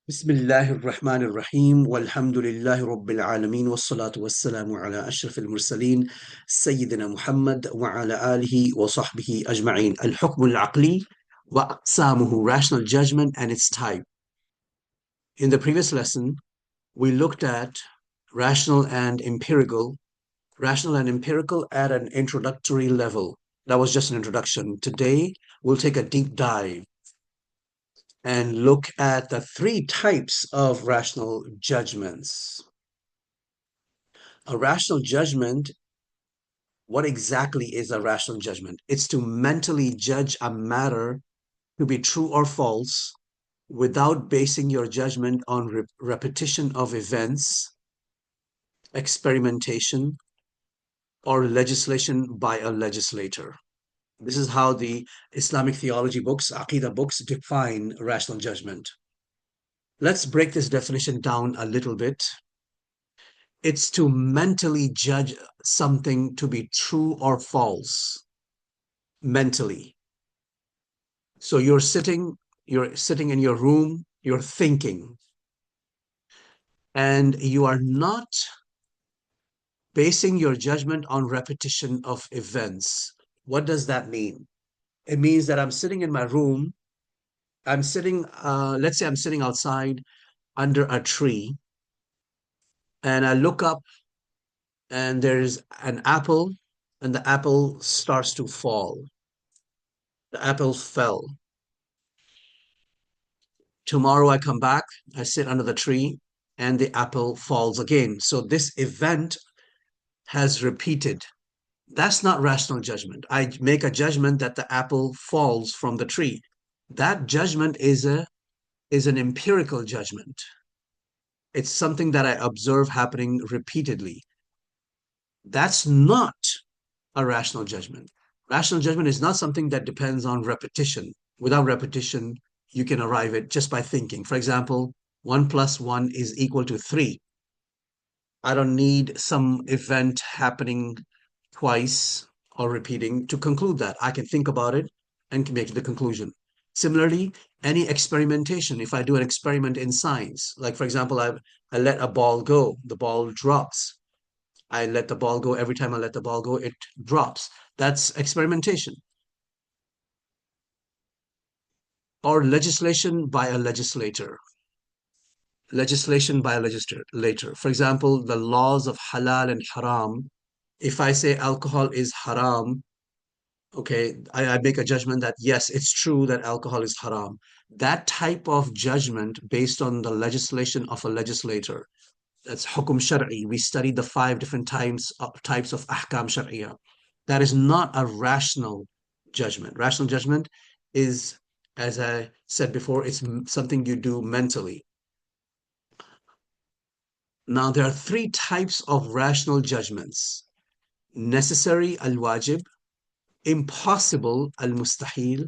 بسم الله الرحمن الرحيم والحمد لله رب العالمين والصلاة والسلام على أشرف المرسلين سيدنا محمد وعلى آله وصحبه أجمعين. الحكم العقلي وأقسامه, rational judgment and its type. In the previous lesson, we looked at rational and empirical, at an introductory level. That was just an introduction. Today, we'll take a deep dive and look at the three types of rational judgments. A rational judgment, what exactly is a rational judgment? It's to mentally judge a matter to be true or false without basing your judgment on repetition of events, experimentation, or legislation by a legislator. This is how the Islamic theology books, Aqidah books, define rational judgment. Let's break this definition down a little bit. It's to mentally judge something to be true or false, mentally. So you're sitting in your room, you're thinking, and you are not basing your judgment on repetition of events. What does that mean? It means that I'm sitting in my room, let's say I'm sitting outside under a tree, and I look up and there's an apple, and the apple starts to fall. The apple fell. Tomorrow I come back, I sit under the tree, and the apple falls again. So this event has repeated. That's not rational judgment. I make a judgment that the apple falls from the tree. That judgment is an empirical judgment. It's something that I observe happening repeatedly. That's not a rational judgment. Rational judgment is not something that depends on repetition. Without repetition, you can arrive at just by thinking. For example, 1 plus 1 is equal to 3. I don't need some event happening twice or repeating to conclude that. I can think about it and can make the conclusion. Similarly, any experimentation, if I do an experiment in science, like for example, I let a ball go, the ball drops. I let the ball go. Every time I let the ball go, it drops. That's experimentation. Or legislation by a legislator. Legislation by a legislator. For example, the laws of halal and haram. If I say alcohol is haram, okay, I make a judgment that yes, it's true that alcohol is haram. That type of judgment based on the legislation of a legislator, that's hukum shar'i. We studied the 5 different types of ahkam shar'iyah. That is not a rational judgment. Rational judgment is, as I said before, it's something you do mentally. Now, there are 3 types of rational judgments: necessary al-wajib, impossible al-mustahil,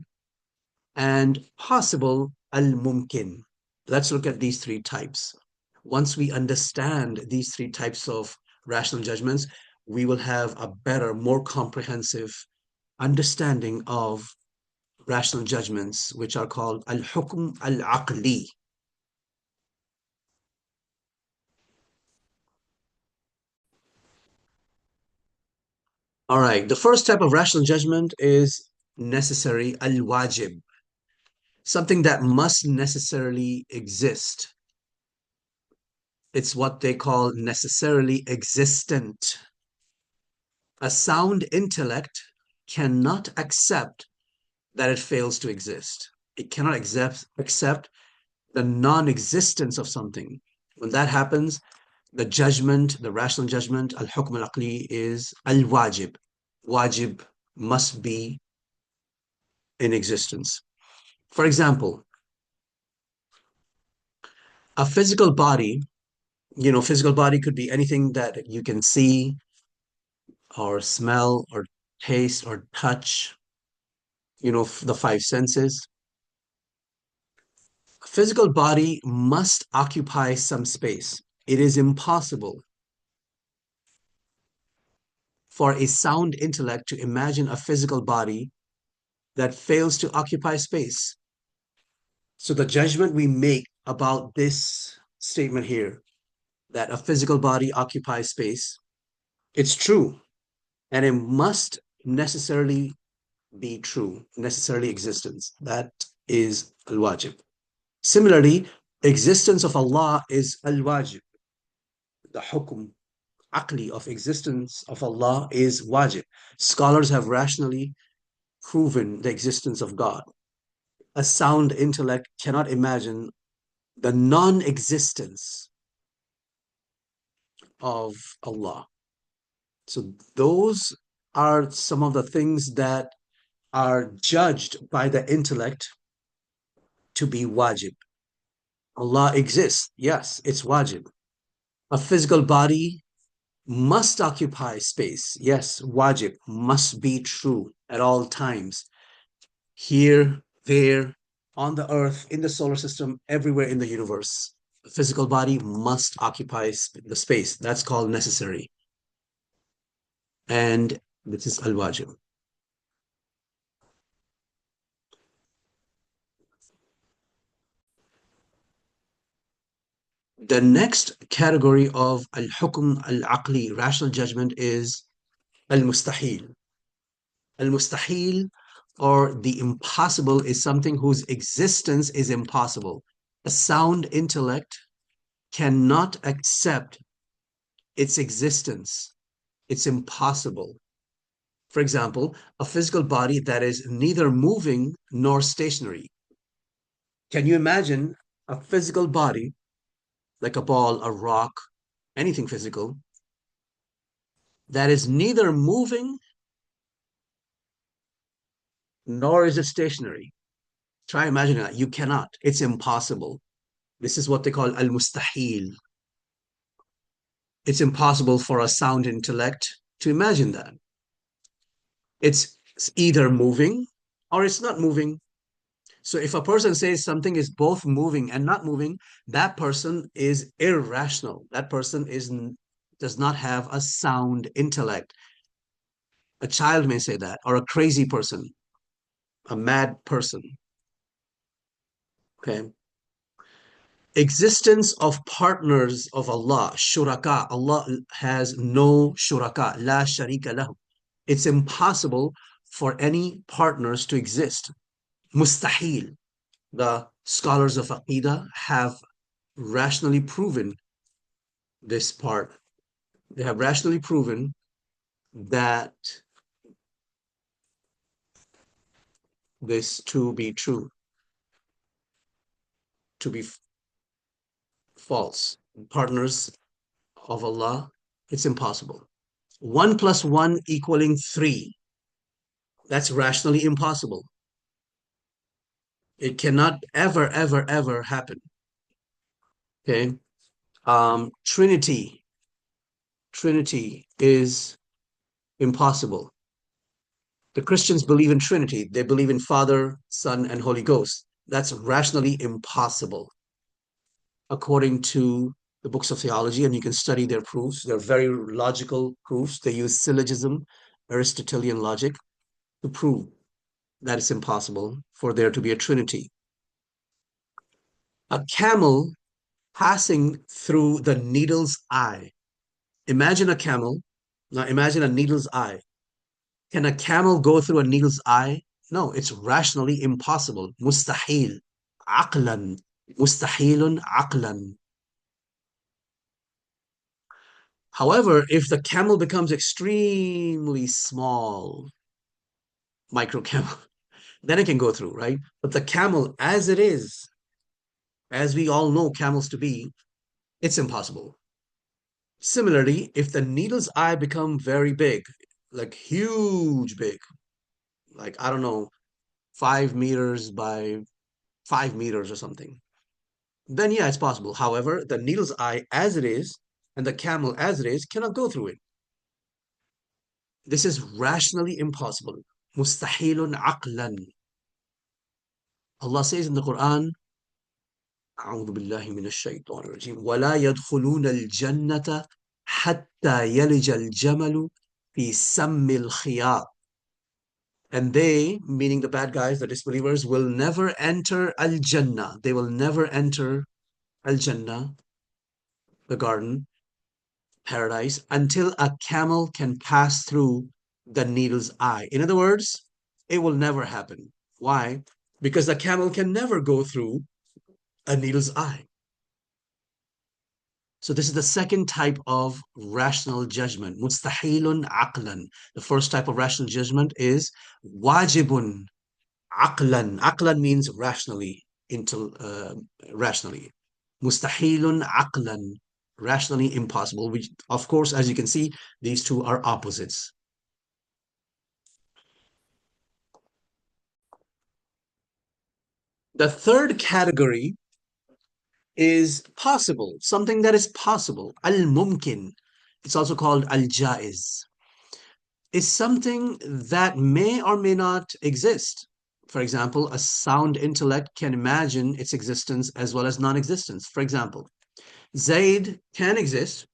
and possible al-mumkin. Let's look at these 3 types. Once we understand these 3 types of rational judgments, we will have a better, more comprehensive understanding of rational judgments, which are called al-hukm al-aqli. All right, the first type of rational judgment is necessary al-wajib, something that must necessarily exist. It's what they call necessarily existent. A sound intellect cannot accept that it fails to exist. It cannot accept the non-existence of something. When that happens, the judgment, the rational judgment, al-hukm al-aqli, is al-wajib. Wajib must be in existence. For example, a physical body, physical body could be anything that you can see or smell or taste or touch, the 5 senses. A physical body must occupy some space. It is impossible for a sound intellect to imagine a physical body that fails to occupy space. So the judgment we make about this statement here that a physical body occupies space. It's true, and it must necessarily be true, necessarily existence. That is al-wajib. Similarly, existence of Allah is al-wajib. The hukum aqli of existence of Allah is wajib. Scholars have rationally proven the existence of God. A sound intellect cannot imagine the non-existence of Allah. So those are some of the things that are judged by the intellect to be wajib. Allah exists. Yes, it's wajib. A physical body must occupy space. Yes, wajib must be true at all times. Here, there, on the earth, in the solar system, everywhere in the universe. A physical body must occupy the space. That's called necessary. And this is al-wajib. The next category of al-hukm al-aqli, rational judgment, is al-mustahil. Al-mustahil, or the impossible, is something whose existence is impossible. A sound intellect cannot accept its existence. It's impossible. For example, a physical body that is neither moving nor stationary. Can you imagine a physical body, like a ball, a rock, anything physical, that is neither moving nor is it stationary? Try imagining that. You cannot. It's impossible. This is what they call al-mustahil. It's impossible for a sound intellect to imagine that. It's either moving or it's not moving. So if a person says something is both moving and not moving, that person is irrational. That person does not have a sound intellect. A child may say that, or a crazy person, a mad person. Okay. Existence of partners of Allah, shuraka. Allah has no shuraka, la sharika lahu. It's impossible for any partners to exist. Mustahil. The scholars of Aqidah have rationally proven this part. They have rationally proven that this to be true, to be false. Partners of Allah, it's impossible. 1 plus 1 equaling 3. That's rationally impossible. It cannot ever, ever, ever happen. Okay. Trinity. Trinity is impossible. The Christians believe in Trinity. They believe in Father, Son, and Holy Ghost. That's rationally impossible, according to the books of theology, and you can study their proofs. They're very logical proofs. They use syllogism, Aristotelian logic, to prove that it's impossible for there to be a Trinity. A camel passing through the needle's eye. Imagine a camel. Now imagine a needle's eye. Can a camel go through a needle's eye? No, it's rationally impossible. Mustahil. Aqlan. Mustahilun aqlan. However, if the camel becomes extremely small, micro camel, then it can go through, right? But the camel, as it is, as we all know camels to be, it's impossible. Similarly, if the needle's eye become very big, like huge big, like I don't know, 5 meters by 5 meters or something, then yeah, it's possible. However, the needle's eye as it is and the camel as it is cannot go through it. This is rationally impossible. Mustahilun aqlan. Allah says in the Quran, أعوذ بالله من الشيطان الرجيم ولا يدخلون الجنة حتى يلج الجمل في سم الخياط. And they, meaning the bad guys, the disbelievers, will never enter al-Jannah. They will never enter Al Jannah, the garden, paradise, until a camel can pass through the needle's eye. In other words, it will never happen. Why? Because the camel can never go through a needle's eye. So this is the second type of rational judgment. Mustahilun aqlan. The first type of rational judgment is wajibun aqlan. Aqlan means rationally, rationally. Mustahilun aqlan. Rationally impossible, which of course, as you can see, these two are opposites. The third category is possible, something that is possible. Al-mumkin. It's also called al-jaiz. Is something that may or may not exist. For example, a sound intellect can imagine its existence as well as non-existence. For example, Zaid can exist,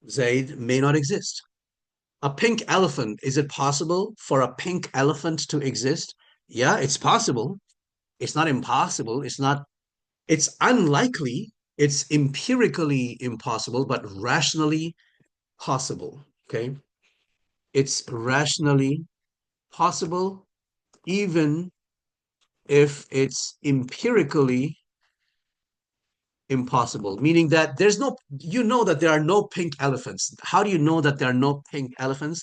Zaid may not exist. A pink elephant, is it possible for a pink elephant to exist? Yeah, it's possible. It's not impossible. It's unlikely. It's empirically impossible, but rationally possible. Okay. It's rationally possible, even if it's empirically impossible, meaning that there's no, you know that there are no pink elephants. How do you know that there are no pink elephants?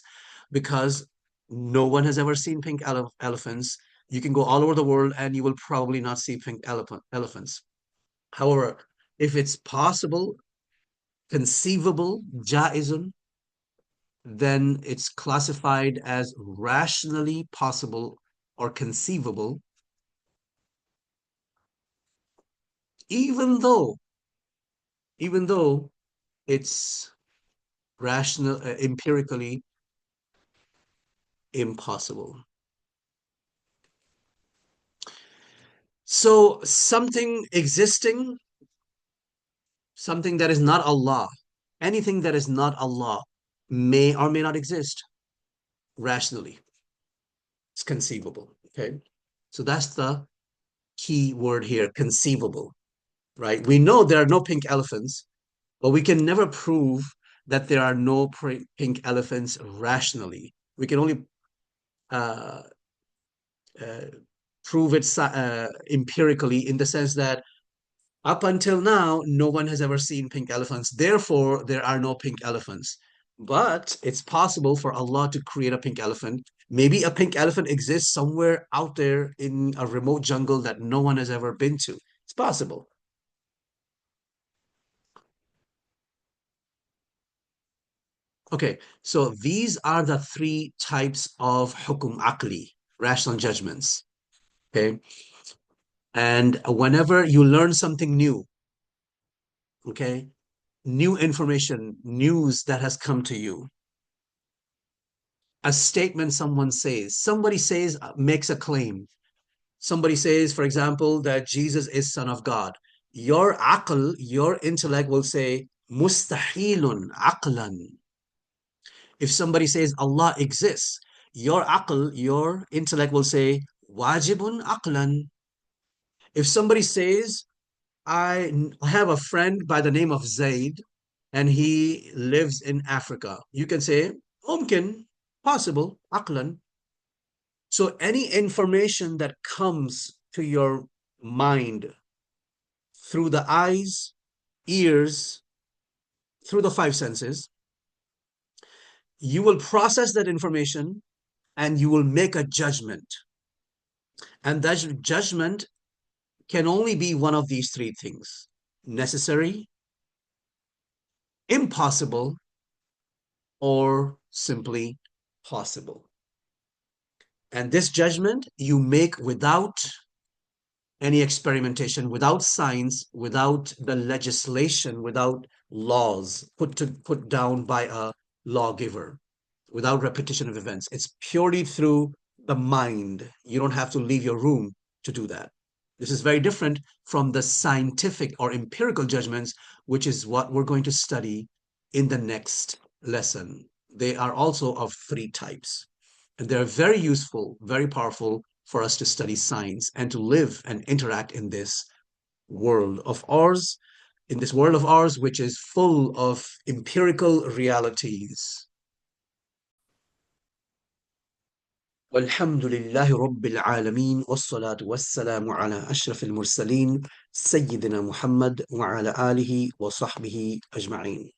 Because no one has ever seen pink elephants. You can go all over the world and you will probably not see pink elephants. However, if it's possible, conceivable, jaizun, then it's classified as rationally possible or conceivable, even though even though it's rational, empirically impossible. So something existing, something that is not Allah, anything that is not Allah may or may not exist rationally. It's conceivable. Okay. So that's the key word here, conceivable, right? We know there are no pink elephants, but we can never prove that there are no pink elephants rationally. We can only uh, uh, prove it empirically, in the sense that up until now, no one has ever seen pink elephants. Therefore, there are no pink elephants. But it's possible for Allah to create a pink elephant. Maybe a pink elephant exists somewhere out there in a remote jungle that no one has ever been to. It's possible. Okay, so these are the three types of hukum akli, rational judgments. Okay, and whenever you learn something new, okay, new information, news that has come to you, a statement someone says, somebody says, makes a claim. Somebody says, for example, that Jesus is Son of God. Your aql, your intellect will say, mustahilun aqlan. If somebody says Allah exists, your aql, your intellect will say, wajibun aqlan. If somebody says, I have a friend by the name of Zaid and he lives in Africa, you can say, mumkin, possible, aqlan. So any information that comes to your mind through the eyes, ears, through the five senses, you will process that information and you will make a judgment. And that judgment can only be one of these three things: necessary, impossible, or simply possible. And this judgment you make without any experimentation, without science, without the legislation, without laws put down by a lawgiver, without repetition of events. It's purely through the mind. You don't have to leave your room to do that. This is very different from the scientific or empirical judgments, which is what we're going to study in the next lesson. They are also of three types. And they're very useful, very powerful for us to study science and to live and interact in this world of ours. in this world of ours, which is full of empirical realities. والحمد لله رب العالمين والصلاة والسلام على أشرف المرسلين سيدنا محمد وعلى آله وصحبه أجمعين.